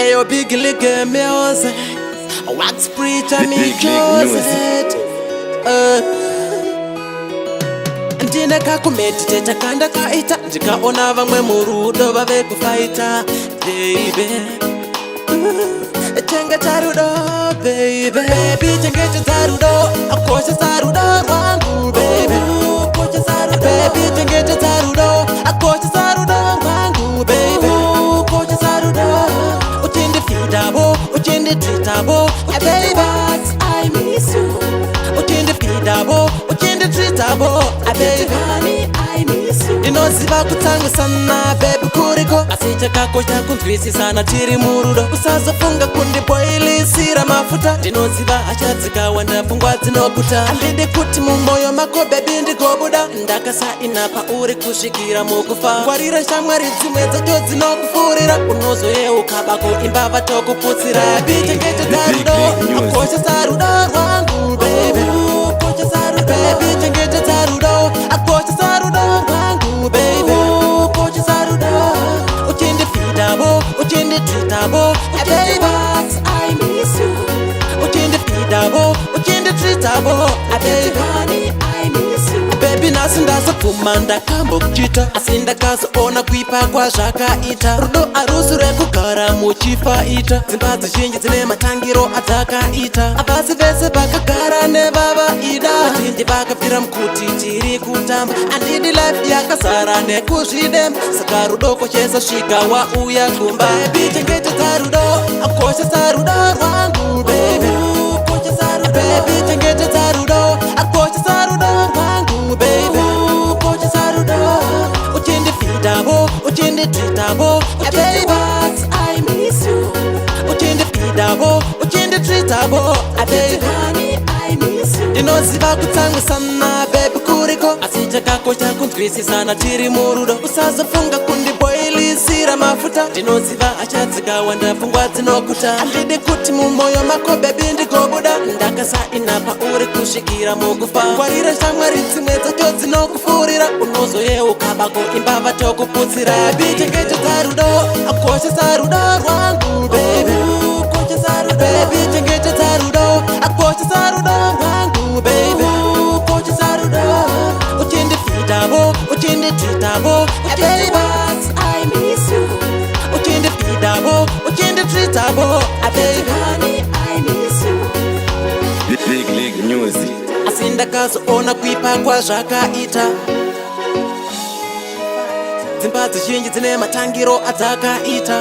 Ayo big league music, wax preacher me choset. Ndine kakumediteta kanda kaita ndikaona vamwe murudo vave kufaita baby. Chengeta rudo baby, baby chengeta rudo, akoshesa rudo rwangu baby. Baby chengeta rudo, akoshesa rudo rwangu baby. Uchindi fidabo, uchindi treatable, baby I miss you. Uchindi fidabo, uchindi treatable, baby I miss you. Ndinoziva kutanga sana baby kuriko asicha kako chakunzwisi sana tiri murudo. Usazofunga kundiboilisira mafuta. Ndinoziva achadzika wanda pfungwa dzinokuta. Andidi kuti mumoyo mako baby ndikobuda. Ndakasa inapa uri kusvikira mukufa. Ngwarira shamwari dzimwe dzacho dzinokufurira. Unozoyeuka bako imba vatokuputsira. Baby chengeta rudo, akoshesa rudo rwangu baby. Baby chengeta rudo, akoshesa rudo rwangu baby. Uchindi fidabo, uchindi treatable, baby I miss you. Uchindi fidabo, uchindi treatable, baby I miss you. Baby nasindazo kumanda kambo kuchita. Asindakazoona kuipa kwa zvakaita. Rudo arusi rekugara muchifaita. Dzimba dzizhinji dzine matangiro adzakaita. Avasi vese vakagara nevavaida. Vazhinji vakapfira mukuti tiri kutamba. Andidi life yakazara nekuzvidemba. Saka rudo kochezosvika wauya kumba. Baby chengeta rudo, akoshesa rudo rwangu baby. Baby chengeta rudo, akoshesa rudo rwangu baby. Uchindi fidabo, uchindi treatable, baby I miss you. Uchindi fidabo, uchindi treatable, baby I miss you. Ndinoziva kutanga sana baby kuriko asicha kako chakunzwisi sana tiri murudo. Usazofunga kundiboilisira mafuta. Ndinoziva achadzika wanda pfungwa dzinokuta. Andidi kuti mumoyo mako baby ndikobuda. Ndakasa inapa uri kusvikira mukufa. Ngwarira shamwari dzimwe dzacho dzinokufurira. Unozoyeuka bako imba vatokuputsira. Baby chengeta rudo, akoshesa rudo rwangu baby. Baby chengeta rudo, akoshesa rudo rwangu baby. Uchindi fidabo, uchindi treatable, baby I miss you. Uchindi fidabo, uchindi treatable, baby I miss you. Big League Music. Asindakazoona kuipa kwa zvakaita. Dzimba dzizhinji dzine matangiro adzakaita.